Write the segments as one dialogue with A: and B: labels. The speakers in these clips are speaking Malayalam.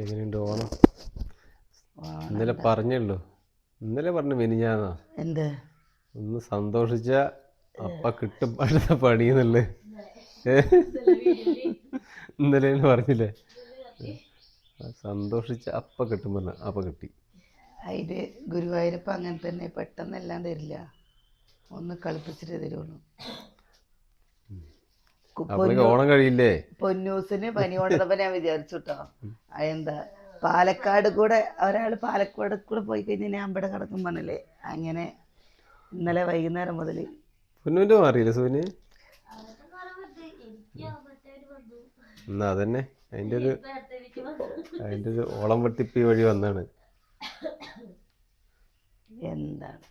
A: എങ്ങനെയുണ്ട് ഓണം? ഇന്നലെ പറഞ്ഞുള്ളൂ, ഇന്നലെ പറഞ്ഞു മിനിഞ്ഞാന്നാ
B: എന്ത്
A: ഒന്ന് സന്തോഷിച്ച അപ്പ കിട്ടും അടുത്ത പണിയെന്നുള്ളത്. ഇന്നലെ പറഞ്ഞില്ലേ, സന്തോഷിച്ച അപ്പ കിട്ടും പറഞ്ഞ അപ്പ കിട്ടി.
B: അതിന് ഗുരുവായൂരപ്പ അങ്ങനെ തന്നെ പെട്ടെന്നെല്ലാം തരില്ല, ഒന്ന് കളിപ്പിച്ചിട്ട് തരുള്ളൂ.
A: അപ്പോഴേക്ക് ഓണം കഴിയില്ലേ?
B: പൊന്നൂസിന് പനി കൊണ്ടപ്പോൾ ഞാൻ വിചാരിച്ചു കേട്ടോ, എന്താ പാലക്കാട് കൂടെ ഒരാൾ പാലക്കാട് കൂടെ പോയി കഴിഞ്ഞാൽ ഞാൻ ഇവിടെ കിടക്കും പറഞ്ഞില്ലേ, അങ്ങനെ ഇന്നലെ വൈകുന്നേരം മുതൽ.
A: പൊന്നൂൻ്റെ മാറിയില്ലേ സൂന്? എന്നാ അതന്നെ അതിൻ്റെ ഒരു ഓളം വെട്ടിപ്പി വഴി വന്നാണ്.
B: എന്താണ്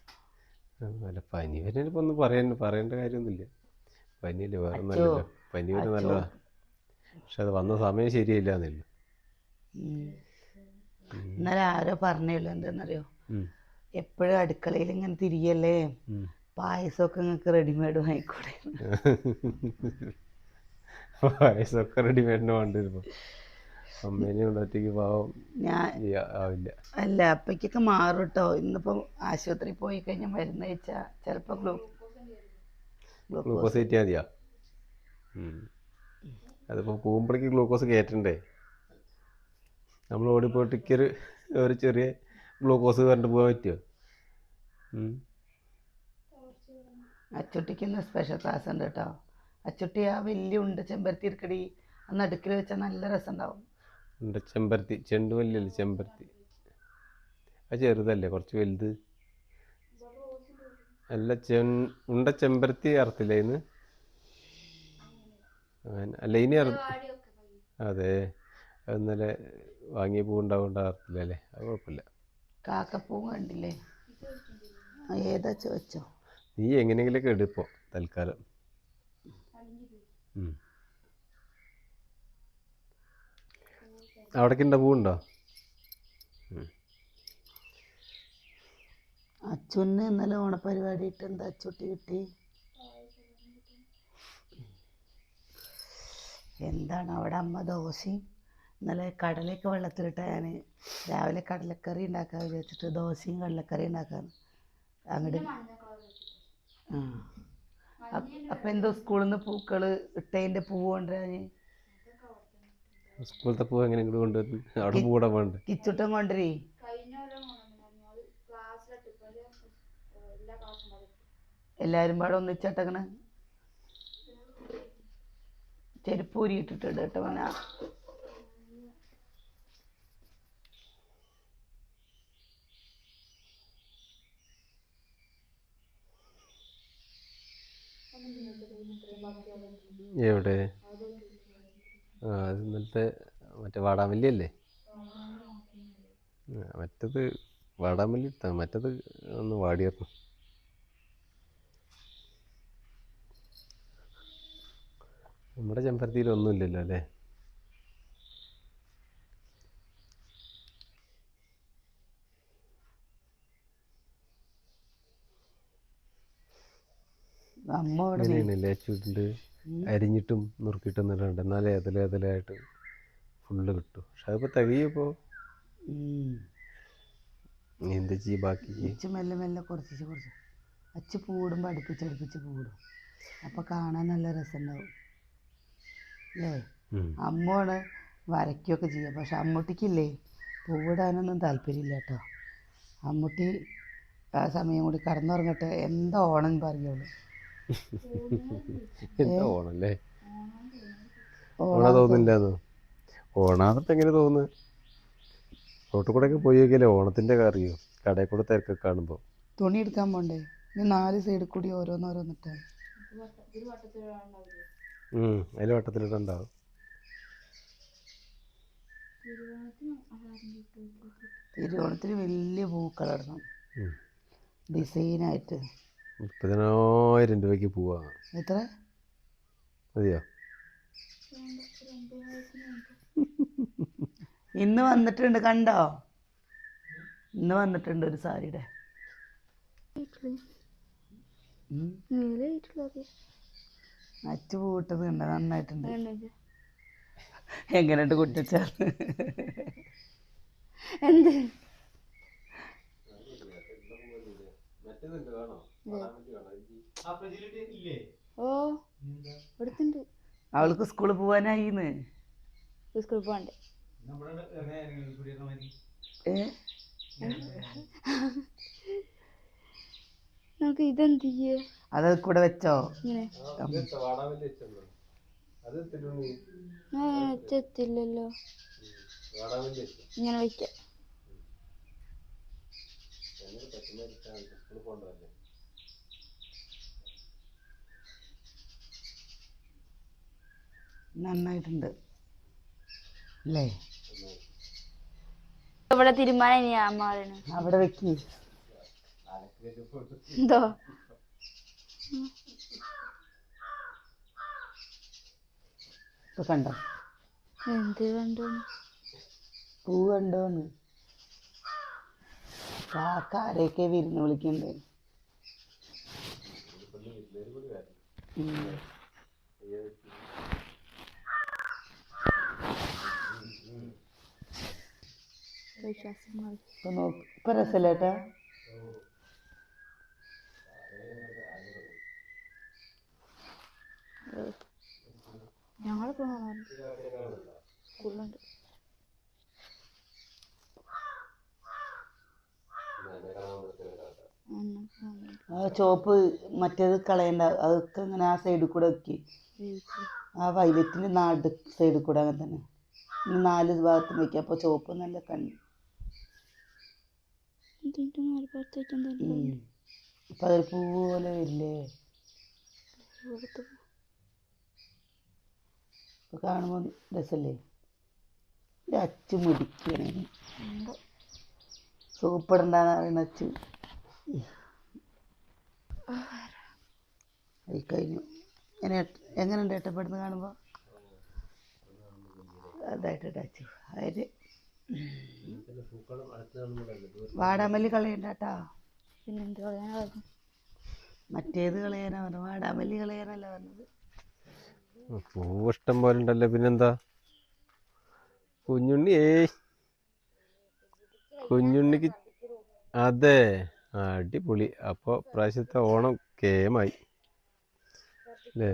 A: അല്ല, പനി വരുന്നതിനിപ്പോ ഒന്നും പറയേണ്ട കാര്യമൊന്നുമില്ല. പനിയല്ലേ, വേറെ നല്ലല്ലോ. പനി വരെ നല്ലതാ, പക്ഷെ അത് വന്ന സമയം ശരിയില്ല എന്നല്ലോ.
B: ഇന്നലെ ആരോ പറഞ്ഞുള്ളൂ, എന്താണെന്നറിയോ, എപ്പോഴും അടുക്കളയിൽ ഇങ്ങനെ തിരിയല്ലേ, പായസമൊക്കെ നിങ്ങൾക്ക് റെഡിമെയ്ഡ് വാങ്ങിക്കൂടെ?
A: പായസമൊക്കെ റെഡിമെയ്ഡിന് വേണ്ടിയിരുന്നു. അമ്മേനെ ഒറ്റയ്ക്ക് പാവം ആവില്ല.
B: അല്ല, അപ്പയ്ക്കൊക്കെ മാറും കേട്ടോ. ഇന്നിപ്പം ആശുപത്രിയിൽ പോയി കഴിഞ്ഞാൽ മരുന്ന് കഴിച്ചാൽ ചിലപ്പോൾ
A: ഗ്ലൂക്കോസ് കയറ്റിയാൽ മതിയാ. അതിപ്പോൾ പോകുമ്പോഴേക്ക് ഗ്ലൂക്കോസ് കയറ്റണ്ടേ? നമ്മൾ ഓടിപ്പോയിട്ടൊക്കെ ഒരു ചെറിയ ഗ്ലൂക്കോസ് കണ്ടു പോകാൻ പറ്റുമോ?
B: അച്ചുട്ടിക്ക് ഇന്ന് സ്പെഷ്യൽ ക്ലാസ് ഉണ്ട് കേട്ടോ. അച്ചുട്ടി ആ വലിയ ചെമ്പരത്തി ഇരിക്കടി, അന്ന് അടുക്കിൽ വെച്ചാൽ നല്ല രസം ഉണ്ടാവും.
A: ചെമ്പരത്തി, ചെണ്ടുമല്ലിയല്ലേ ചെമ്പരത്തി? അത് ചെറുതല്ലേ, കുറച്ച് വലുത് അല്ല. ചെമ്പരത്തി അറുത്തില്ല ഇന്ന്? അല്ല ഇനി അതെ, അത് ഇന്നലെ വാങ്ങിയ പൂ ഉണ്ടാവില്ല അല്ലേ? അത് കുഴപ്പമില്ല.
B: കാക്കപ്പൂ കണ്ടില്ലേ? ഏതാ ചോദിച്ചോ?
A: നീ എങ്ങനെയെങ്കിലൊക്കെ എടുപ്പോ തൽക്കാലം. അവിടേക്ക് ഉണ്ടോ, പൂവുണ്ടോ?
B: അച്ചുവിന് ഇന്നലെ ഓണപ്പരിപാടി ഇട്ട് എന്താ അച്ചുട്ടി കിട്ടി? എന്താണ് അവിടെ അമ്മ ദോശയും, ഇന്നലെ കടലയൊക്കെ വെള്ളത്തിലിട്ട് ഞാൻ രാവിലെ കടലക്കറി ഉണ്ടാക്കാൻ വിചാരിച്ചിട്ട് ദോശയും കടലക്കറി ഉണ്ടാക്കാന്ന് അങ്ങോട്ട്. അപ്പം എന്തോ സ്കൂളിൽ നിന്ന് പൂക്കൾ ഇട്ടതിൻ്റെ പൂവ് കൊണ്ടുവരാൻ.
A: സ്കൂളത്തെ പൂവ് എങ്ങനെ ഇങ്ങോട്ട് കൊണ്ടുവരുന്നു? അവിടെ പൂടെ വേണ്ട.
B: കിച്ചുട്ടൻ കൊണ്ടുവരേ. എല്ലാവരും പാടെ ഒന്നിച്ചട്ടക്കണ ചെരുപ്പ് ഊരിയിട്ടിട്ടുണ്ട് കേട്ടോ. പിന്നെ
A: എവിടെ? അത് ഇന്നലത്തെ മറ്റേ വാടാമല്ലിയല്ലേ? മറ്റത് വാടാമല്ലി ഇട്ടാ, മറ്റത് ഒന്ന് വാടിയിരുന്നു. നമ്മുടെ ചെമ്പരത്തിയിൽ ഒന്നുമില്ലല്ലോ അല്ലേ? അങ്ങനെയാണല്ലേ ചുണ്ട് അരിഞ്ഞിട്ടും നുറുക്കിയിട്ടും ഇടണ്ട, എന്നാലേ അതിലായിട്ട് ഫുള്ള് കിട്ടും. പക്ഷെ അതിപ്പോൾ തികയപ്പോൾ എന്ത് ചെയ്യും? ബാക്കി
B: മെല്ലെ മെല്ലെ കുറച്ച് അച്ച് പൂടുമ്പോൾ അടുപ്പിച്ച് പൂടും, അപ്പം കാണാൻ നല്ല രസമുണ്ടാവും അല്ലേ? അമ്മയാണ് വരയ്ക്കുകയൊക്കെ ചെയ്യുക, പക്ഷെ അമ്മൂട്ടിക്കില്ലേ പൂവിടാനൊന്നും താല്പര്യമില്ല കേട്ടോ. അമ്മൂട്ടി ആ സമയം കൂടി കടന്നുറങ്ങട്ടെ, എന്താ ഓണം പറയുള്ളൂ.
A: എന്താ ഓണല്ലേ? ഓണ തോന്നില്ലാന്നോ? ഓണാന്നപ്പോ എങ്ങനെ തോന്നുന്നു? റോട്ടിൽ കൂടെ ഒക്കെ പോയി നോക്കിയാലേ ഓണത്തിൻ്റെ അറിയോ, കടയിൽ കൂടെ തിരക്കൊക്കെ കാണുമ്പോൾ.
B: തുണി എടുക്കാൻ പോണ്ടേ? ഇനി 4 സൈഡിൽ കൂടി ഓരോന്നോരോന്നിട്ടാൽ
A: അതിൽ വട്ടത്തിലിട്ടുണ്ടാവും.
B: തിരുവോണത്തിന് വലിയ പൂക്കളിടണം, ഡിസൈനായിട്ട്.
A: 30,000 രൂപയ്ക്ക് പോവാ.
B: എത്ര
A: മതിയോ?
B: ഇന്ന് വന്നിട്ടുണ്ട്, കണ്ടോ? ഇന്ന് വന്നിട്ടുണ്ട് ഒരു സാരിയുടെ. അച്ചു പൂട്ടത് കണ്ട, നന്നായിട്ടുണ്ട്. എങ്ങനെയുണ്ട് കുട്ടിച്ചാൽ?
C: എന്ത് ഓ എടുത്തുണ്ട്.
B: അവൾക്ക് സ്കൂളിൽ പോവാനായിന്ന്.
C: സ്കൂളിൽ പോകണ്ടേ? നമുക്ക് ഇതെന്ത് ചെയ്യേ?
B: അത് കൂടെ വെച്ചോ?
C: ഇങ്ങനെ എത്തില്ലല്ലോ. ഇങ്ങനെ വയ്ക്കാം.
B: നന്നായിട്ടുണ്ട് അല്ലേ?
C: ഇവിടെ തീരുമാനം ഇനി അമ്മ പറയണ
B: അവിടെ വെക്കി.
C: എന്തോ
B: ഇപ്പൊ കണ്ടോ?
C: എന്ത് കണ്ടു?
B: പൂ കണ്ടോന്ന്? കാക്കാരെയൊക്കെ വിരുന്ന് വിളിക്കണ്ടേ?
C: വിശ്വാസങ്ങൾ
B: ഇപ്പൊ നോക്ക്, ഇപ്പൊ രസല്ലേട്ടാ?
C: ഞങ്ങളിപ്പോ സ്കൂളിലുണ്ട്.
B: ആ ചോപ്പ് മറ്റേത് കളയണ്ട, അതൊക്കെ ഇങ്ങനെ ആ സൈഡിൽ കൂടെ വെക്കി. ആ വൈലറ്റിൻ്റെ സൈഡിൽ കൂടെ അങ്ങനെ തന്നെ. ഇനി 4 ഭാഗത്തും വെക്കുക. അപ്പോൾ ചോപ്പ് നല്ല കണ്ണി. അപ്പം അതൊരു പൂ പോലെ വരില്ലേ? ഇപ്പൊ കാണുമ്പോൾ രസല്ലേ? അച്ചു മുടിക്കണേ. സൂപ്പിടണ്ടെന്ന് പറയുന്ന അച്ചു ആയി കഴിഞ്ഞു. എങ്ങനെയുണ്ട് ഏട്ടപ്പെടുന്ന കാണുമ്പോൾ? അതായിട്ട് അച്ചു അതിന് വാടാമല്ലി കളയണ്ട കേട്ടാ.
C: പിന്നെന്ത് പറയാനായിരുന്നു?
B: മറ്റേത് കളയാനാ പറഞ്ഞത്, വാടാമല്ലി കളയാനല്ല പറഞ്ഞത്.
A: പൂവ് ഇഷ്ടം പോലെ ഉണ്ടല്ലോ, പിന്നെന്താ? കുഞ്ഞുണ്ണി കുഞ്ഞുണ്ണിക്ക് അതെ, അടിപൊളി. അപ്പോൾ പ്രാവശ്യത്തെ ഓണം കേമായി അല്ലേ?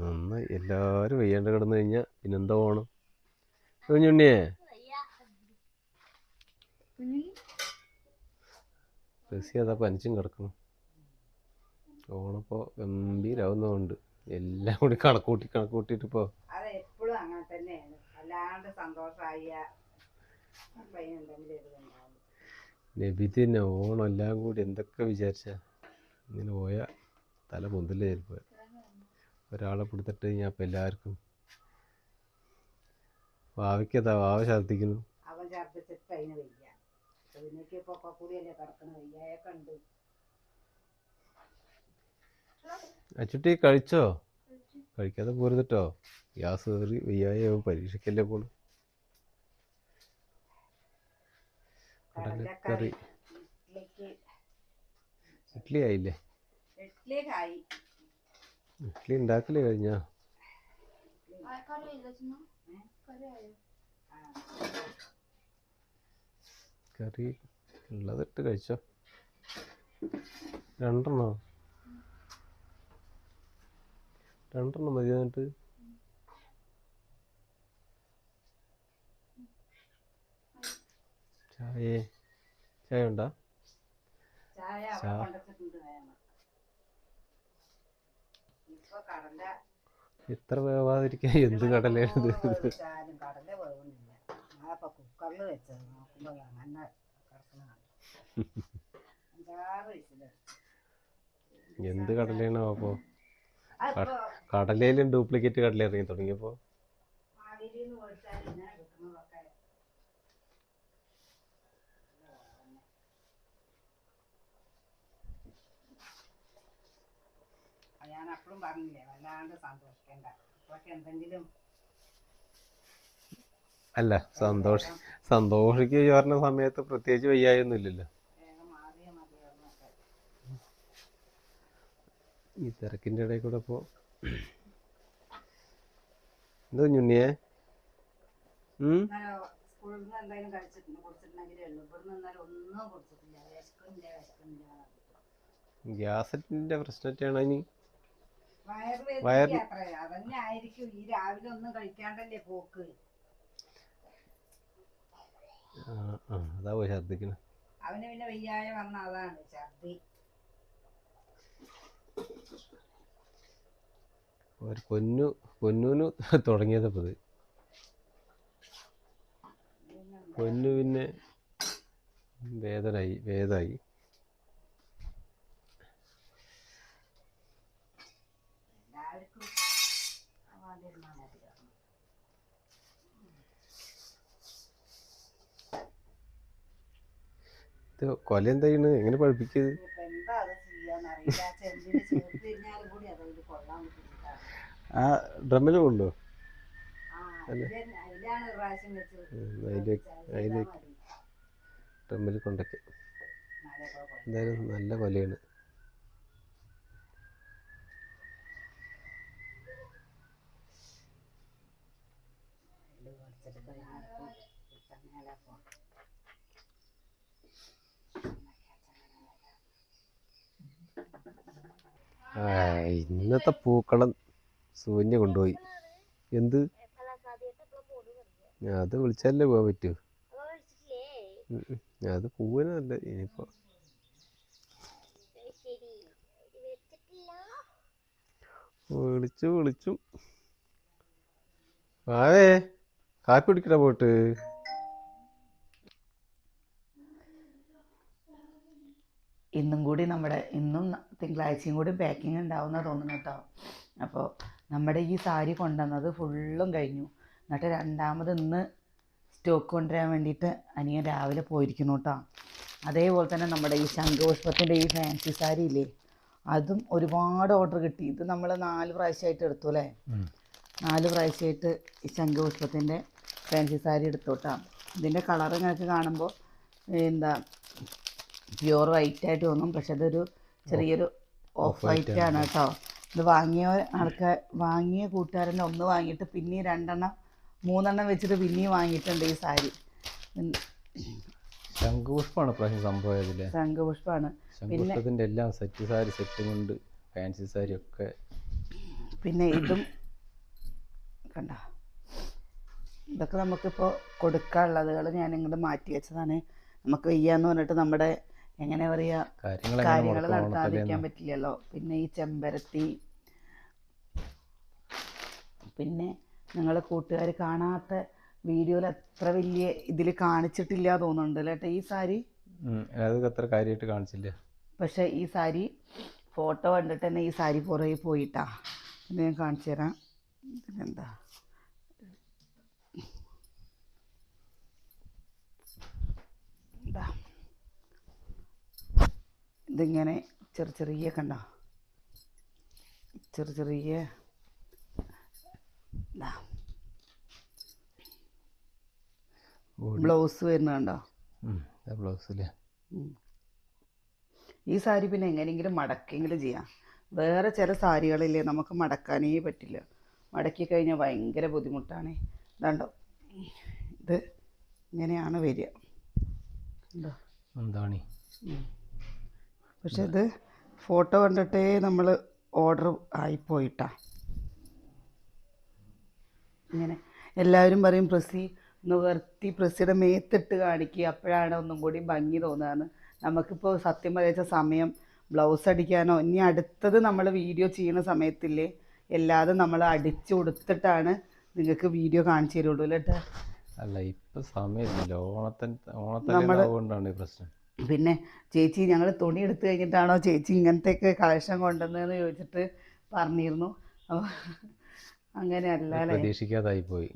A: നന്നായി. എല്ലാവരും വയ്യാണ്ട് കിടന്നു കഴിഞ്ഞാൽ പിന്നെന്താ ഓണം? കുഞ്ഞുണ്ണിയെ റസി അതാ പനിച്ചും കിടക്കണം. ഓണപ്പോൾ ഗംഭീരാവുന്നതുകൊണ്ട് എല്ലാം കൂടി കണക്കൂട്ടിയിട്ട് ഇപ്പോൾ
B: എപ്പോഴും അങ്ങനെ തന്നെയാണ്. അല്ലാണ്ട് സന്തോഷമായ
A: നബിദിന ഓണം എല്ലാം കൂടി എന്തൊക്കെ വിചാരിച്ചാ ഇങ്ങനെ പോയാൽ തല പൊന്തില്ലേ. ചിലപ്പോൾ ഒരാളെ പിടുത്തിട്ട് കഴിഞ്ഞാൽ അപ്പം എല്ലാവർക്കും വാവയ്ക്കതാ വാവ ഛർദ്ദിക്കുന്നു.
B: അവൻ ഛർദ്ദിച്ചിട്ട് അതിന് വയ്യ. ഇതിനൊക്കെ ഇപ്പൊ കൂടിയല്ലേ കിടക്കണ, വയ്യായൊക്കെ ഉണ്ട്.
A: അച്ചുട്ടി കഴിച്ചോ? കഴിക്കാതെ പോരുന്നിട്ടോ. ഗ്യാസ് കയറി വയ്യായ പരീക്ഷയ്ക്കല്ലേ പോണു. കടലക്കറി ഇഡ്ഡലി ആയില്ലേ? ഇഡ്ഡലി ഉണ്ടാക്കലേ കഴിഞ്ഞാ? കറി ഉള്ളതിട്ട് കഴിച്ചോ. 2 മതി. എന്നിട്ട് ചായ ഉണ്ടോ? ഇത്ര വേവാതിരിക്കാൻ എന്ത് കടലയാണ്? എന്ത് കടലയാണോ അപ്പോ? കടലയിലും ഡ്യൂപ്ലിക്കേറ്റ് കടല ഇറങ്ങി തുടങ്ങിയപ്പോ
B: ഞാൻ അപ്പോഴും പറഞ്ഞില്ലേ, വല്ലാണ്ട് സന്തോഷിക്കണ്ട. ഇപ്പൊക്കെ എന്തെങ്കിലും
A: അല്ല സന്തോഷിക്കുക പറഞ്ഞ സമയത്ത് പ്രത്യേകിച്ച് വയ്യായൊന്നും ഇല്ലല്ലോ. ഈ തിരക്കിൻ്റെ ഇടയിൽ കൂടെ ഇപ്പോൾ എന്താ ഞുണ്ണിയെ?
B: സ്കൂളിൽ നിന്ന് എന്തായാലും കുടിച്ചിട്ടുണ്ടെങ്കിലേ ഉള്ളൂ. ഇവിടെ നിന്നാലും ഒന്നും കുടിച്ചിട്ടില്ല. വിശക്കുന്നില്ല.
A: ഗ്യാസിന്റെ പ്രശ്നമായിട്ടാണ് ഇനി.
B: വയറ് അതന്നെ ആയിരിക്കും. ഈ രാവിലെ ഒന്നും കഴിക്കാണ്ടല്ലേ പോക്ക്.
A: അതാ പോയി ഛർദിക്കണം.
B: അവന് പിന്നെ വയ്യായ വന്ന അതാണ് ഛർദി.
A: ഒരു പൊന്നൂന് തുടങ്ങിയതപ്പത്. പൊന്നു പിന്നെ വേദായി. ഇത് കൊല എന്താ ചെയ്യണ്? എങ്ങനെ പഴുപ്പിക്കത്? ആ ഡ്രമ്മിൽ കൊണ്ടോ? ഡ്രമ്മിൽ കൊണ്ടൊക്കെ എന്തായാലും നല്ല കൊലയാണ്. ഇന്നത്തെ പൂക്കളം സൂര്യ കൊണ്ടുപോയി. എന്ത്? അത് വിളിച്ചാലേ പോകാൻ പറ്റൂ. അത് പൂവിനല്ല. ഇനിയിപ്പോ വിളിച്ചു ആവേ കാപ്പി കുടിക്കണ പോട്ട്.
B: ഇന്നും തിങ്കളാഴ്ചയും കൂടി പാക്കിങ് ഉണ്ടാവുന്ന തോന്നുന്നു കേട്ടോ. അപ്പോൾ നമ്മുടെ ഈ സാരി കൊണ്ടുവന്നത് ഫുള്ളും കഴിഞ്ഞു. എന്നിട്ട് രണ്ടാമത് ഇന്ന് സ്റ്റോക്ക് കൊണ്ടുവരാൻ വേണ്ടിയിട്ട് അനിയൻ രാവിലെ പോയിരിക്കുന്നു കേട്ടോ. അതേപോലെ തന്നെ നമ്മുടെ ഈ ശംഖുപുഷ്പത്തിൻ്റെ ഈ ഫാൻസി സാരി ഇല്ലേ, അതും ഒരുപാട് ഓർഡർ കിട്ടി. ഇത് നമ്മൾ 4 പ്രാവശ്യമായിട്ട് എടുത്തു അല്ലേ. 4 പ്രാവശ്യമായിട്ട് ഈ ശംഖുപുഷ്പത്തിൻ്റെ ഫാൻസി സാരി എടുത്തു കേട്ടോ. ഇതിൻ്റെ കളർ നിങ്ങൾക്ക് കാണുമ്പോൾ എന്താ പ്യുവർ വൈറ്റ് ആയിട്ട് തോന്നും. പക്ഷെ അതൊരു ചെറിയൊരു ഓഫ് വൈറ്റ് ആണ് കേട്ടോ. ഇത് വാങ്ങിയ കൂട്ടുകാരനെ ഒന്ന് വാങ്ങിയിട്ട് പിന്നെ 2 3 വെച്ചിട്ട് പിന്നെയും വാങ്ങിയിട്ടുണ്ട് ഈ സാരി.
A: ശംഖുപുഷ്പമാണ് പ്രാവശ്യം സംഭവം.
B: ശംഖുപുഷ്പമാണ്.
A: ശംഖുപുഷ്പത്തിൻ്റെ എല്ലാം സെറ്റ് സാരി, സെറ്റ് കൊണ്ട് ഫാൻസി സാരി ഒക്കെ. പിന്നെ
B: ഇതും കണ്ട, ഇതൊക്കെ നമുക്കിപ്പോൾ കൊടുക്കാനുള്ളതുകൾ ഞാൻ ഇങ്ങോട്ട് മാറ്റി വെച്ചതാണ്. നമുക്ക് വയ്യാന്ന് പറഞ്ഞിട്ട് നമ്മുടെ എങ്ങനെ പറയുക കാര്യങ്ങൾ നടത്താതിരിക്കാൻ പറ്റില്ലല്ലോ. പിന്നെ ഈ ചെമ്പരത്തി, പിന്നെ നിങ്ങൾ കൂട്ടുകാർ കാണാത്ത വീഡിയോയിൽ അത്ര വലിയ ഇതിൽ കാണിച്ചിട്ടില്ല തോന്നുന്നുണ്ട് അല്ലേ ഈ സാരി.
A: അത്ര കാര്യമായിട്ട് കാണിച്ചില്ല.
B: പക്ഷെ ഈ സാരി ഫോട്ടോ കണ്ടിട്ട് തന്നെ ഈ സാരി പുറകെ പോയിട്ടാ. ഇത് ഞാൻ കാണിച്ചു തരാം. എന്താ ഇതിങ്ങനെ ചെറിയ കണ്ട ചെറിയ ബ്ലൗസ് വരുന്നുണ്ടോ?
A: ബ്ലൗസില്
B: ഈ സാരി പിന്നെ എങ്ങനെയെങ്കിലും മടക്കെങ്കിലും ചെയ്യാം. വേറെ ചില സാരികളില്ലേ നമുക്ക് മടക്കാനേ പറ്റില്ല. മടക്കി കഴിഞ്ഞാൽ ഭയങ്കര ബുദ്ധിമുട്ടാണ്. ഇതുണ്ടോ, ഇത് ഇങ്ങനെയാണ് വരിക. എന്താണ്? പക്ഷെ ഇത് ഫോട്ടോ കണ്ടിട്ടേ നമ്മൾ ഓർഡർ ആയിപ്പോയിട്ടാ. ഇങ്ങനെ എല്ലാവരും പറയും പ്രസ്സിയുടെ മേത്തിട്ട് കാണിക്കുക, അപ്പോഴാണ് ഒന്നും കൂടി ഭംഗി തോന്നുകയെന്ന്. നമുക്കിപ്പോൾ സത്യം പറയിച്ച സമയം ബ്ലൗസ് അടിക്കാനോ ഇനി അടുത്തത് നമ്മൾ വീഡിയോ ചെയ്യുന്ന സമയത്തില്ലേ എല്ലാതും നമ്മൾ അടിച്ചു കൊടുത്തിട്ടാണ് നിങ്ങൾക്ക് വീഡിയോ കാണിച്ചു തരുള്ളൂ അല്ലേ.
A: അല്ല ഇപ്പം സമയമില്ല. ഓണത്തിനാണ് പ്രശ്നം.
B: പിന്നെ ചേച്ചി ഞങ്ങൾ തുണി എടുത്തു കഴിഞ്ഞിട്ടാണോ ചേച്ചി ഇങ്ങനത്തെയൊക്കെ കളക്ഷൻ കൊണ്ടുവന്നതെന്ന് ചോദിച്ചിട്ട് പറഞ്ഞിരുന്നു. അപ്പോൾ അങ്ങനെയല്ല,
A: പ്രതീക്ഷിക്കാതായി പോയി.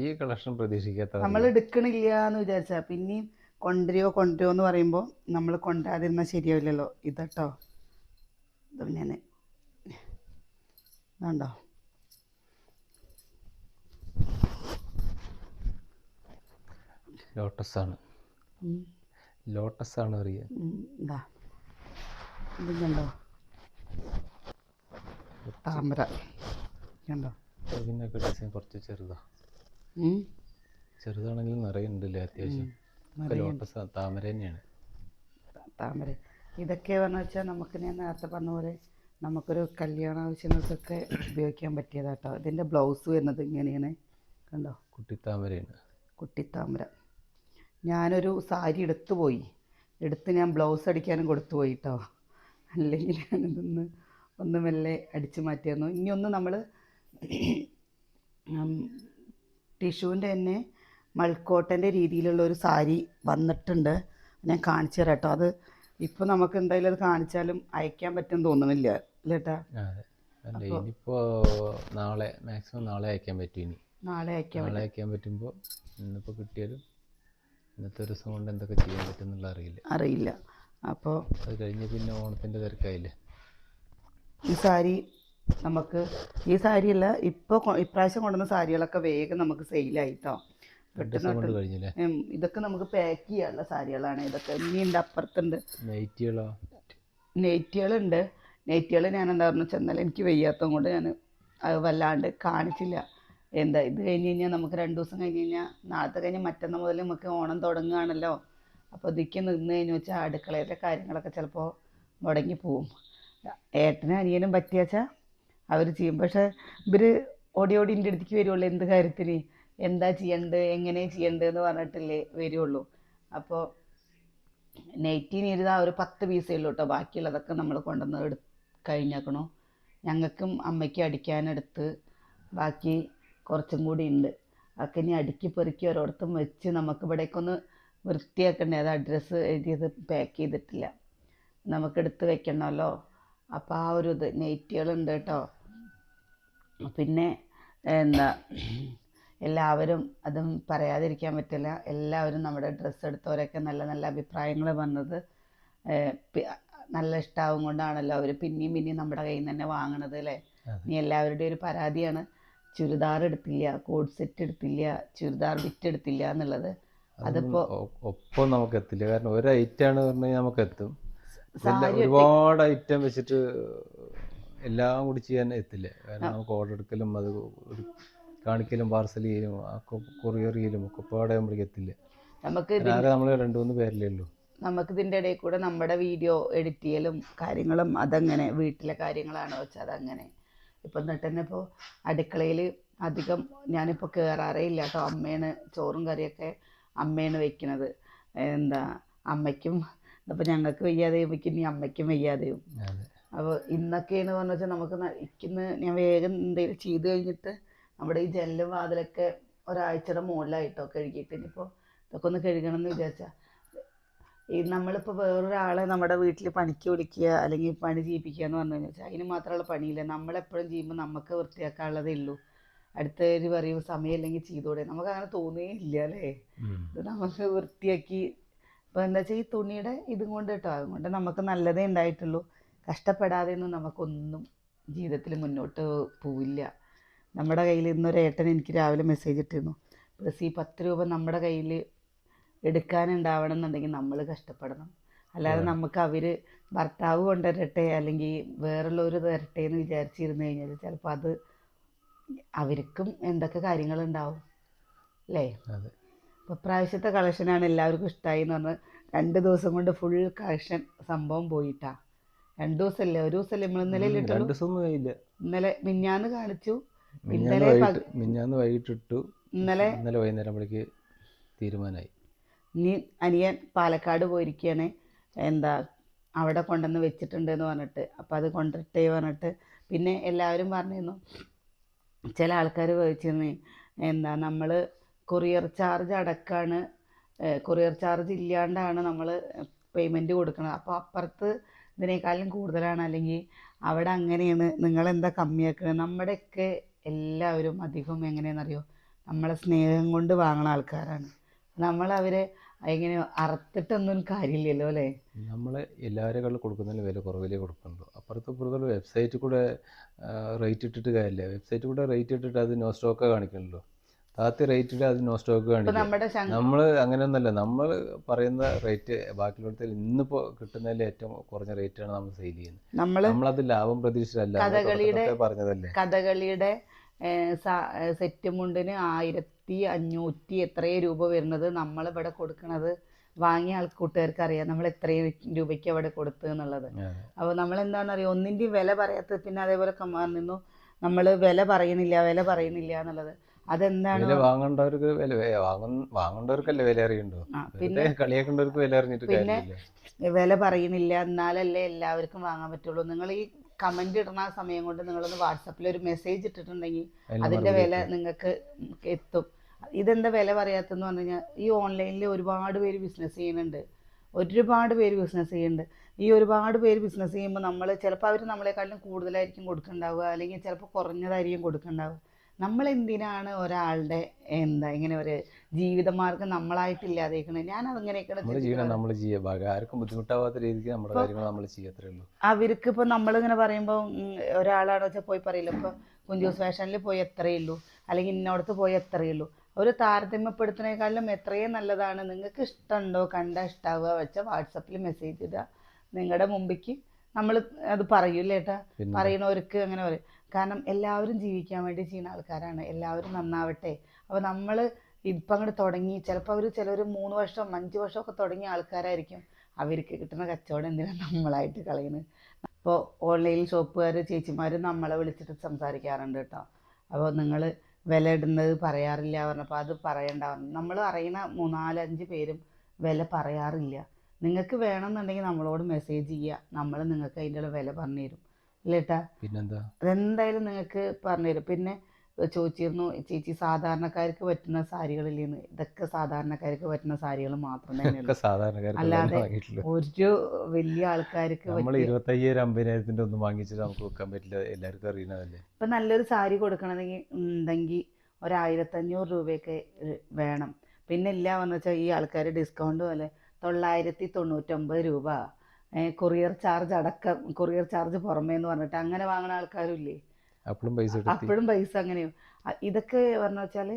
A: ഈ കളക്ഷൻ പ്രതീക്ഷിക്കാത്ത
B: നമ്മൾ എടുക്കണില്ല എന്ന് വിചാരിച്ചാൽ പിന്നെയും കൊണ്ടുവരുമോ എന്ന് പറയുമ്പോൾ നമ്മൾ കൊണ്ടുവരാതിരുന്നാൽ ശരിയാവില്ലല്ലോ. ഇതട്ടോ, ഇത് ഞാൻ ഇതുണ്ടോ,
A: ലോട്ടസ് ആണ് അറിയുക.
B: ഇതാ ഇത് കണ്ടോ, താമര കണ്ടോ,
A: ഇതിനൊക്കെ ഡിസൈൻ കുറച്ച് ചെറുതാ.
B: ഉം.
A: ചെറുതാണെങ്കിലും നിറയെ ഉണ്ടല്ലേ അത്യാവശ്യം. ലോട്ടസ് താമര തന്നെയാണ്.
B: താമര ഇതൊക്കെ പറഞ്ഞു വെച്ചാൽ നമുക്ക് ഞാൻ നേരത്തെ പറഞ്ഞ പോലെ നമുക്കൊരു കല്യാണ ആവശ്യങ്ങൾക്കൊക്കെ ഉപയോഗിക്കാൻ പറ്റിയതാട്ടോ. ഇതിൻ്റെ ബ്ലൗസ് വരുന്നത് ഇങ്ങനെയാണ്, കണ്ടോ,
A: കുട്ടിത്താമരയാണ്.
B: കുട്ടിത്താമര. ഞാനൊരു സാരി എടുത്ത് ഞാൻ ബ്ലൗസ് അടിക്കാനും കൊടുത്തു പോയി കേട്ടോ. അല്ലെങ്കിൽ ഞാനിതൊന്ന് ഒന്ന് മെല്ലെ അടിച്ചു മാറ്റിയിരുന്നു. ഇനിയൊന്ന് നമ്മൾ ടിഷ്യൂവിൻ്റെ തന്നെ മൾക്കോട്ടൻ്റെ രീതിയിലുള്ള ഒരു സാരി വന്നിട്ടുണ്ട്, ഞാൻ കാണിച്ചു തരാം കേട്ടോ. അത് ഇപ്പോൾ നമുക്ക് എന്തായാലും അത് കാണിച്ചാലും അയക്കാൻ പറ്റുമെന്ന് തോന്നുന്നില്ല അല്ലേ ഏട്ടാ?
A: അതെ. അല്ല ഇനിയിപ്പോൾ നാളെ മാക്സിമം നാളെ അയക്കാൻ പറ്റും. ഇനി
B: നാളെ
A: അയക്കാൻ പറ്റുമ്പോൾ ഇന്നിപ്പോൾ കിട്ടിയാലും ഇന്നത്തെ ഒരു ദിവസം കൊണ്ട് എന്തൊക്കെ ചെയ്യാൻ പറ്റുമെന്നുള്ള
B: അറിയില്ല. അപ്പോൾ
A: അത് കഴിഞ്ഞ് പിന്നെ ഓണത്തിൻ്റെ തിരക്കായില്ലേ.
B: ഈ സാരി നമുക്ക് ഈ സാരിയല്ല ഇപ്രാവശ്യം കൊണ്ടുവന്ന സാരികളൊക്കെ വേഗം നമുക്ക് സെയിലായിട്ടോ.
A: കൊണ്ട് കഴിഞ്ഞില്ലേ.
B: ഇതൊക്കെ നമുക്ക് പാക്ക് ചെയ്യാനുള്ള സാരികളാണ്. ഇതൊക്കെ ഇനിയുണ്ട്, അപ്പുറത്തുണ്ട് നെയ്റ്റികളുണ്ട്. നെയ്റ്റികൾ ഞാൻ എന്താ പറഞ്ഞു ചെന്നാൽ എനിക്ക് വയ്യാത്തത് കൊണ്ട് ഞാൻ അത് വല്ലാണ്ട് കാണിച്ചില്ല. എന്താ ഇത് കഴിഞ്ഞ് കഴിഞ്ഞാൽ നമുക്ക് 2 ദിവസം കഴിഞ്ഞ് കഴിഞ്ഞാൽ നാളത്തെ കഴിഞ്ഞ് മറ്റന്നാൾ മുതൽ നമുക്ക് ഓണം തുടങ്ങുകയാണല്ലോ. അപ്പോൾ ഇതിക്ക് നിന്ന് കഴിഞ്ഞ് വെച്ചാൽ അടുക്കളയിലെ കാര്യങ്ങളൊക്കെ ചിലപ്പോൾ മുടങ്ങിപ്പോവും. ഏട്ടനും അനിയനും പറ്റിയാച്ചാൽ അവർ ചെയ്യും. പക്ഷേ ഇവർ ഓടി എൻ്റെ അടുത്തേക്ക് വരുള്ളൂ, എന്ത് കാര്യത്തിന്, എന്താ ചെയ്യേണ്ടത്, എങ്ങനെ ചെയ്യേണ്ടത് എന്ന് പറഞ്ഞിട്ടല്ലേ വരുള്ളൂ. അപ്പോൾ നെയ്റ്റിന് ഇരുതാ ഒരു 10 പീസേ ഉള്ളൂ കേട്ടോ. ബാക്കിയുള്ളതൊക്കെ നമ്മൾ കൊണ്ടുവന്ന് കഴിഞ്ഞേക്കണു. ഞങ്ങൾക്കും അമ്മയ്ക്കും അടിക്കാനെടുത്ത് ബാക്കി കുറച്ചും കൂടി ഉണ്ട്. അതൊക്കെ ഇനി അടുക്കി പെറുക്കി ഓരോരുത്തരും വെച്ച് നമുക്ക് ഇവിടേക്കൊന്ന് വൃത്തിയാക്കണ്ടേ. അത് അഡ്രസ്സ് എഴുതിയത് പാക്ക് ചെയ്തിട്ടില്ല, നമുക്കെടുത്ത് വെക്കണമല്ലോ. അപ്പോൾ ആ ഒരു ഇത് നെയ്റ്റുകളുണ്ട് കേട്ടോ. പിന്നെ എന്താ എല്ലാവരും അതും പറയാതിരിക്കാൻ പറ്റില്ല, എല്ലാവരും നമ്മുടെ ഡ്രസ്സ് എടുത്തവരൊക്കെ നല്ല നല്ല അഭിപ്രായങ്ങൾ പറഞ്ഞത് നല്ല ഇഷ്ടമാവും കൊണ്ടാണല്ലോ അവർ പിന്നെയും നമ്മുടെ കയ്യിൽ നിന്ന് തന്നെ വാങ്ങണത് അല്ലേ. ഇനി എല്ലാവരുടെയും ഒരു പരാതിയാണ് ചുരിദാർ എടുത്തില്ല, കോഡ് സെറ്റ് എടുത്തില്ല, ചുരിദാർ ബിറ്റ് എടുത്തില്ല എന്നുള്ളത്. അതിപ്പോൾ
A: ഒപ്പം നമുക്ക് എത്തില്ല, കാരണം ഒരു ഐറ്റമാണ് പറഞ്ഞാൽ നമുക്ക് എത്തും. ഒരുപാട് ഐറ്റം വെച്ചിട്ട് എല്ലാം കൂടി ചെയ്യാൻ എത്തില്ല. കാരണം നമുക്ക് ഓർഡർ എടുക്കലും അത് കാണിക്കലും പാർസൽ ചെയ്യലും കൊറിയർ ചെയ്യലും ഒക്കെ പാടാകുമ്പോഴേക്ക് എത്തില്ല. നമ്മൾ 2-3 പേരിലേ ഉള്ളൂ.
B: നമുക്ക് ഇതിൻ്റെ ഇടയിൽ കൂടെ നമ്മുടെ വീഡിയോ എഡിറ്റ് ചെയ്യലും കാര്യങ്ങളും അതങ്ങനെ വീട്ടിലെ കാര്യങ്ങളാണ് വെച്ചാൽ അതങ്ങനെ. ഇപ്പം എന്നിട്ട് തന്നെ ഇപ്പോൾ അടുക്കളയിൽ അധികം ഞാനിപ്പോൾ കയറാറേ ഇല്ല കേട്ടോ. അമ്മയാണ് ചോറും കറിയൊക്കെ അമ്മയാണ് വെക്കുന്നത്. എന്താ അമ്മയ്ക്കും അപ്പോൾ ഞങ്ങൾക്ക് വയ്യാതെയും ഇനി അമ്മയ്ക്കും വയ്യാതെയും. അപ്പോൾ ഇന്നൊക്കെയെന്ന് പറഞ്ഞു വെച്ചാൽ നമുക്ക് ഇന്ന് ഞാൻ വേഗം എന്തെങ്കിലും ചെയ്ത് കഴിഞ്ഞിട്ട് നമ്മുടെ ഈ ജനലും വാതിലൊക്കെ ഒരാഴ്ചയുടെ മുകളിലായിട്ടോ കഴുകിയിട്ട് ഇനിയിപ്പോൾ ഇതൊക്കെ ഒന്ന് കഴുകണം എന്ന് വിചാരിച്ചാൽ ഈ നമ്മളിപ്പോൾ വേറൊരാളെ നമ്മുടെ വീട്ടിൽ പണിക്ക് വിളിക്കുക അല്ലെങ്കിൽ പണി ചെയ്യിപ്പിക്കുക എന്ന് പറഞ്ഞു വെച്ചാൽ അതിന് മാത്രമുള്ള പണിയില്ല. നമ്മളെപ്പോഴും ചെയ്യുമ്പോൾ നമുക്ക് വൃത്തിയാക്കാനുള്ളതേ ഉള്ളൂ. അടുത്തവർ പറയും സമയമില്ലെങ്കിൽ ചെയ്തോടെ, നമുക്ക് അങ്ങനെ തോന്നുകയേ ഇല്ല അല്ലേ. ഇത് നമുക്ക് വൃത്തിയാക്കി ഇപ്പോൾ എന്താ വെച്ചാൽ ഈ തുണിയുടെ ഇതും കൊണ്ട് കേട്ടോ, അതുകൊണ്ട് നമുക്ക് നല്ലതേ ഉണ്ടായിട്ടുള്ളൂ. കഷ്ടപ്പെടാതെയൊന്നും നമുക്കൊന്നും ജീവിതത്തിൽ മുന്നോട്ട് പോവില്ല. നമ്മുടെ കയ്യിൽ ഇന്നൊരു ഏട്ടൻ എനിക്ക് രാവിലെ മെസ്സേജ് ഇട്ടിരുന്നു, പ്ലസ് ഈ 10 രൂപ നമ്മുടെ കയ്യിൽ എടുക്കാനുണ്ടാവണം എന്നുണ്ടെങ്കിൽ നമ്മൾ കഷ്ടപ്പെടണം. അല്ലാതെ നമുക്ക് അവർ ഭർത്താവ് കൊണ്ടുവരട്ടെ അല്ലെങ്കിൽ വേറുള്ളവർ തരട്ടെ എന്ന് വിചാരിച്ചിരുന്നു കഴിഞ്ഞാൽ ചിലപ്പോൾ അത് അവർക്കും എന്തൊക്കെ കാര്യങ്ങളുണ്ടാവും അല്ലേ. ഇപ്പോൾ പ്രാവശ്യത്തെ കളക്ഷനാണ് എല്ലാവർക്കും ഇഷ്ടമായി എന്ന് പറഞ്ഞാൽ 2 ദിവസം കൊണ്ട് ഫുൾ കളക്ഷൻ സംഭവം പോയിട്ടാ. 2 ദിവസമല്ലേ, ഒരു ദിവസമല്ലേ നമ്മൾ ഇന്നലെ ഇട്ടുള്ളൂ. ഇന്നലെ മിഞ്ഞാന്ന് കാണിച്ചു,
A: മിഞ്ഞാന്ന് വൈകിട്ടിട്ടു,
B: ഇന്നലെ
A: വൈകുന്നേരമ്പോഴേക്ക് തീരുമാനമായി.
B: ഇനി അനിയൻ പാലക്കാട് പോയിരിക്കുകയാണ്, എന്താ അവിടെ കൊണ്ടുവന്ന് വെച്ചിട്ടുണ്ട് എന്ന് പറഞ്ഞിട്ട്. അപ്പോൾ അത് കൊണ്ടിട്ടേ പറഞ്ഞിട്ട് പിന്നെ എല്ലാവരും പറഞ്ഞിരുന്നു, ചില ആൾക്കാർ ചോദിച്ചിരുന്നു എന്താ നമ്മൾ കൊറിയർ ചാർജ് അടക്കമാണ്, കൊറിയർ ചാർജ് ഇല്ലാണ്ടാണ് നമ്മൾ പേയ്മെൻറ്റ് കൊടുക്കുന്നത്. അപ്പോൾ അപ്പുറത്ത് ഇതിനേക്കാളും കൂടുതലാണ്, അല്ലെങ്കിൽ അവിടെ അങ്ങനെയാണ്, നിങ്ങളെന്താ കമ്മിയാക്കുന്നത്. നമ്മുടെയൊക്കെ എല്ലാവരും അധികം എങ്ങനെയാണെന്നറിയോ, നമ്മളെ സ്നേഹം കൊണ്ട് വാങ്ങുന്ന ആൾക്കാരാണ്. നമ്മളവരെ എങ്ങനെ അറുത്തിട്ടൊന്നും കാര്യമില്ലല്ലോ അല്ലേ.
A: നമ്മൾ എല്ലാവരെക്കാളും കൊടുക്കുന്നതിന് വില കുറവിലേ കൊടുക്കുന്നുള്ളൂ. അപ്പുറത്തുള്ള വെബ്സൈറ്റിൽ കൂടെ റേറ്റ് ഇട്ടിട്ട് കാര്യമില്ല. വെബ്സൈറ്റിൽ കൂടെ റേറ്റ് ഇട്ടിട്ട് അത് നോ സ്റ്റോക്ക് കാണിക്കണല്ലോ. താത്തി റേറ്റ് ഇട്ട് അത് നോ സ്റ്റോക്ക് കാണിക്കും. നമ്മൾ അങ്ങനെയൊന്നുമല്ല, നമ്മൾ പറയുന്ന റേറ്റ് ബാക്കിയുള്ളടത്തിൽ ഇന്നിപ്പോൾ കിട്ടുന്നതിൽ ഏറ്റവും കുറഞ്ഞ റേറ്റാണ് നമ്മൾ സെയിൽ ചെയ്യുന്നത്. നമ്മളത് ലാഭം പ്രതീക്ഷിച്ചല്ല പറഞ്ഞതല്ലേ.
B: കഥകളിയുടെ സെറ്റ് മുണ്ടിന് 1500 എത്രയോ രൂപ വരുന്നത് നമ്മളിവിടെ കൊടുക്കണത് വാങ്ങിയ കൂട്ടുകാർക്ക് അറിയാം നമ്മൾ എത്രയും രൂപയ്ക്ക് അവിടെ കൊടുത്തു എന്നുള്ളത്. അപ്പോൾ നമ്മൾ എന്താണെന്നറിയോ ഒന്നിൻ്റെയും വില പറയാത്തത്. പിന്നെ അതേപോലെ കമാറിനു നമ്മൾ വില പറയുന്നില്ല എന്നുള്ളത്. അതെന്താണ്
A: വാങ്ങേണ്ടവർക്ക് വാങ്ങേണ്ടവർക്കല്ലേ വില അറിയണ്ടോ? പിന്നെ കളിയാക്കേണ്ടവർക്ക് വില അറിഞ്ഞിട്ട്
B: പിന്നെ വില പറയുന്നില്ല, എന്നാലല്ലേ എല്ലാവർക്കും വാങ്ങാൻ പറ്റുള്ളൂ. നിങ്ങൾ ഈ കമന്റ് ഇടുന്ന സമയം കൊണ്ട് നിങ്ങളൊന്ന് വാട്സപ്പിൽ ഒരു മെസ്സേജ് ഇട്ടിട്ടുണ്ടെങ്കിൽ അതിന്റെ വില നിങ്ങൾക്ക് എത്തും. ഇതെന്താ വില പറയാത്തെന്ന് പറഞ്ഞു കഴിഞ്ഞാൽ ഈ ഓൺലൈനിൽ ഒരുപാട് പേര് ബിസിനസ് ചെയ്യുന്നുണ്ട്. ഈ ഒരുപാട് പേര് ബിസിനസ് ചെയ്യുമ്പോൾ നമ്മൾ ചിലപ്പോൾ അവർ നമ്മളെക്കാളും കൂടുതലായിരിക്കും കൊടുക്കുന്നുണ്ടാവുക, അല്ലെങ്കിൽ ചിലപ്പോൾ കുറഞ്ഞതായിരിക്കും കൊടുക്കുന്നുണ്ടാവുക. നമ്മളെന്തിനാണ് ഒരാളുടെ ഇങ്ങനെ ഒരു ജീവിതമാർഗം നമ്മളായിട്ടില്ലാതേക്കണത്? ഞാൻ അതങ്ങനെയൊക്കെ
A: ആർക്കും ബുദ്ധിമുട്ടാവാത്ത രീതിക്ക് നമ്മുടെ കാര്യങ്ങൾ നമ്മൾ ചെയ്യത്രേ ഉള്ളൂ.
B: അവർക്ക് ഇപ്പോൾ നമ്മളിങ്ങനെ പറയുമ്പോൾ ഒരാളാണെന്ന് വെച്ചാൽ പോയി പറയില്ല, ഇപ്പോൾ കുഞ്ചൂസ് ഫാഷനിൽ പോയി എത്രയേ ഉള്ളൂ, അല്ലെങ്കിൽ ഇന്നോടത്ത് പോയി എത്രയേ ഉള്ളൂ. ഒരു താരതമ്യപ്പെടുത്തുന്നതിനേക്കാളും എത്രയും നല്ലതാണ് നിങ്ങൾക്ക് ഇഷ്ടമുണ്ടോ ഇഷ്ടാവുക വെച്ചാൽ വാട്സപ്പിൽ മെസ്സേജ് ഇടുക. നിങ്ങളുടെ മുമ്പിക്ക് നമ്മൾ അത് പറയൂല്ലേ ഏട്ടാ, പറയണവർക്ക് അങ്ങനെ പറയും. കാരണം എല്ലാവരും ജീവിക്കാൻ വേണ്ടി ചെയ്യുന്ന ആൾക്കാരാണ്, എല്ലാവരും നന്നാവട്ടെ. അപ്പോൾ നമ്മൾ ഇപ്പം അങ്ങോട്ട് തുടങ്ങി ചിലപ്പോൾ ചിലർ 3 വർഷം 5 വർഷമൊക്കെ തുടങ്ങിയ ആൾക്കാരായിരിക്കും. അവർക്ക് കിട്ടുന്ന കച്ചവടം എന്തിനാണ് നമ്മളായിട്ട് കളയുന്നത്? അപ്പോൾ ഓൺലൈൻ ഷോപ്പുകാർ ചേച്ചിമാർ നമ്മളെ വിളിച്ചിട്ട് സംസാരിക്കാറുണ്ട് കേട്ടോ. അപ്പോൾ നിങ്ങൾ വില ഇടുന്നത് പറയാറില്ല പറഞ്ഞപ്പോൾ അത് പറയണ്ട പറഞ്ഞു. നമ്മൾ അറിയുന്ന 3-4-5 പേരും വില പറയാറില്ല. നിങ്ങൾക്ക് വേണമെന്നുണ്ടെങ്കിൽ നമ്മളോട് മെസ്സേജ് ചെയ്യുക, നമ്മൾ നിങ്ങൾക്ക് അതിൻ്റെ വില പറഞ്ഞു തരും ഇല്ലേട്ടാ.
A: പിന്നെന്താ,
B: അതെന്തായാലും നിങ്ങൾക്ക് പറഞ്ഞു തരും. പിന്നെ ചോദിച്ചിരുന്നു ചേച്ചി സാധാരണക്കാർക്ക് പറ്റുന്ന സാരികളില്ലെന്ന്. ഇതൊക്കെ സാധാരണക്കാർക്ക് പറ്റുന്ന സാരികൾ മാത്രം തന്നെയുള്ളൂ, അല്ലാതെ ഒരു വലിയ ആൾക്കാർക്ക്
A: 25,000-50,000 ഒന്നും വാങ്ങിച്ചിട്ട് നമുക്ക് വെക്കാൻ പറ്റില്ല, എല്ലാവർക്കും അറിയണതല്ലേ.
B: ഇപ്പം നല്ലൊരു സാരി കൊടുക്കണമെങ്കിൽ 1,500 രൂപയൊക്കെ വേണം. പിന്നെ ഇല്ല എന്ന് വെച്ചാൽ ഈ ആൾക്കാർ ഡിസ്കൗണ്ട് പോലെ 999 രൂപ, കൊറിയർ ചാർജ് പുറമേ എന്ന് പറഞ്ഞിട്ട് അങ്ങനെ വാങ്ങുന്ന ആൾക്കാരും ഇല്ലേ, അപ്പോഴും പൈസ അങ്ങനെയും. ഇതൊക്കെ പറഞ്ഞു വെച്ചാൽ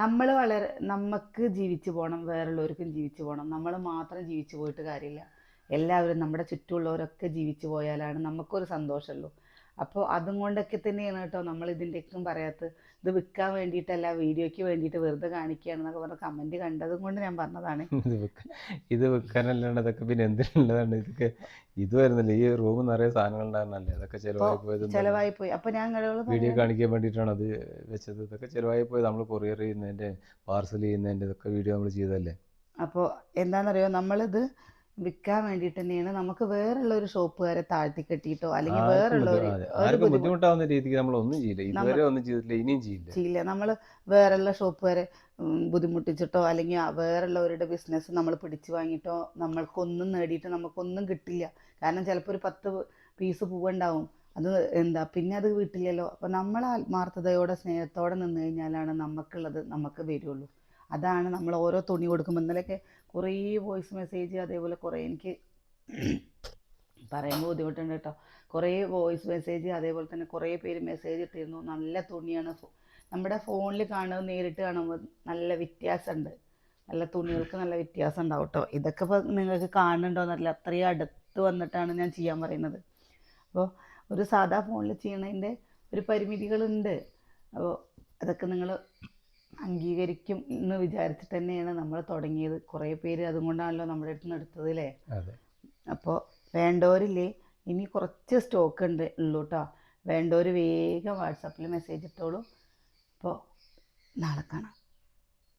B: നമ്മൾ വളരെ നമുക്ക് ജീവിച്ചു പോകണം, വേറുള്ളവർക്കും ജീവിച്ചു പോകണം. നമ്മൾ മാത്രം ജീവിച്ചു പോയിട്ട് കാര്യമില്ല. എല്ലാവരും നമ്മുടെ ചുറ്റുമുള്ളവരൊക്കെ ജീവിച്ചു പോയാലാണ് നമുക്കൊരു സന്തോഷമുള്ളൂ. അപ്പോൾ അതും കൊണ്ടൊക്കെ തന്നെയാണ് കേട്ടോ നമ്മൾ ഇതിൻ്റെയൊക്കെ പറയാത്തത്. ഇത് വിൽക്കാൻ വേണ്ടിയിട്ടല്ല, വീഡിയോയ്ക്ക് വേണ്ടിയിട്ട് വെറുതെ കാണിക്കുകയാണെന്നൊക്കെ പറഞ്ഞ കമൻറ്റ് കണ്ടതും കൊണ്ട് ഞാൻ പറഞ്ഞതാണ്.
A: ഇത് വിൽക്കാനല്ലാണ്ട് ഇതൊക്കെ പിന്നെ എന്തിനുള്ളതാണ്? ഇതൊക്കെ ഇത് വരുന്നില്ല, ഈ റൂം നിറയെ സാധനങ്ങൾ ഉണ്ടാകുന്നല്ലേ, അതൊക്കെ ചിലവായി പോയി. അപ്പോൾ ഞാൻ
B: വീഡിയോ
A: കാണിക്കാൻ വേണ്ടിയിട്ടാണ് അത് വെച്ചത്. ഇതൊക്കെ ചിലവായി പോയി. നമ്മൾ കൊറിയർ ചെയ്യുന്നതിൻ്റെ പാർസൽ ചെയ്യുന്നതിൻ്റെ ഇതൊക്കെ വീഡിയോ നമ്മൾ ചെയ്തതല്ലേ.
B: അപ്പോൾ എന്താണെന്നറിയോ, നമ്മളിത് വിൽക്കാൻ വേണ്ടിയിട്ട് തന്നെയാണ്. നമുക്ക് വേറുള്ള ഒരു ഷോപ്പുകാരെ താഴ്ത്തി കെട്ടിയിട്ടോ അല്ലെങ്കിൽ വേറുള്ള
A: ബുദ്ധിമുട്ടാവുന്ന രീതിക്ക് നമ്മൾ ഒന്നും ചെയ്യില്ല, ഇതുവരെ ഒന്നും ചെയ്തിട്ടില്ല, ഇനിയും ചെയ്യില്ല.
B: നമ്മൾ വേറുള്ള ഷോപ്പുകാരെ ബുദ്ധിമുട്ടിച്ചിട്ടോ അല്ലെങ്കിൽ വേറുള്ളവരുടെ ബിസിനസ് നമ്മൾ പിടിച്ചു വാങ്ങിയിട്ടോ നമ്മൾക്കൊന്നും നേടിയിട്ട് നമുക്കൊന്നും കിട്ടില്ല. കാരണം ചിലപ്പോൾ ഒരു 10 പീസ് പൂവുണ്ടാവും, അത് പിന്നെ അത് കിട്ടില്ലല്ലോ. അപ്പോൾ നമ്മൾ ആത്മാർത്ഥതയോടെ സ്നേഹത്തോടെ നിന്ന് കഴിഞ്ഞാലാണ് നമുക്കുള്ളത് നമുക്ക് വരുള്ളൂ. അതാണ് നമ്മൾ ഓരോ തുണി കൊടുക്കുമ്പോൾ. ഇന്നലെയൊക്കെ കുറേ വോയിസ് മെസ്സേജ്, അതേപോലെ കുറേ എനിക്ക് പറയുമ്പോൾ ബുദ്ധിമുട്ടുണ്ട് കേട്ടോ. കുറേ വോയിസ് മെസ്സേജ്, അതേപോലെ തന്നെ കുറേ പേര് മെസ്സേജ് ഇട്ടിരുന്നു. നല്ല തുണിയാണ്, നമ്മുടെ ഫോണിൽ കാണുമ്പോൾ നേരിട്ട് കാണുമ്പോൾ നല്ല വ്യത്യാസമുണ്ട്, നല്ല തുണികൾക്ക് നല്ല വ്യത്യാസം ഉണ്ടാവും കേട്ടോ. ഇതൊക്കെ ഇപ്പോൾ നിങ്ങൾക്ക് കാണുന്നുണ്ടോയെന്നറിയില്ല, അത്രയും അടുത്ത് വന്നിട്ടാണ് ഞാൻ ചെയ്യാൻ പറയുന്നത്. അപ്പോൾ ഒരു സാധാ ഫോണിൽ ചെയ്യണതിൻ്റെ ഒരു പരിമിതികളുണ്ട്. അപ്പോൾ അതൊക്കെ നിങ്ങൾ അംഗീകരിക്കും എന്ന് വിചാരിച്ചിട്ട് തന്നെയാണ് നമ്മൾ തുടങ്ങിയത്. കുറേ പേര് അതുകൊണ്ടാണല്ലോ നമ്മുടെ അടുത്ത് നിന്ന് എടുത്തത് അല്ലേ. അപ്പോൾ വേണ്ടവരില്ലേ, ഇനി കുറച്ച് സ്റ്റോക്ക് ഉള്ളൂ കേട്ടോ. വേണ്ടവർ വേഗം വാട്സാപ്പിൽ മെസ്സേജ് ഇട്ടോളൂ. അപ്പോൾ നാളെ കാണാം.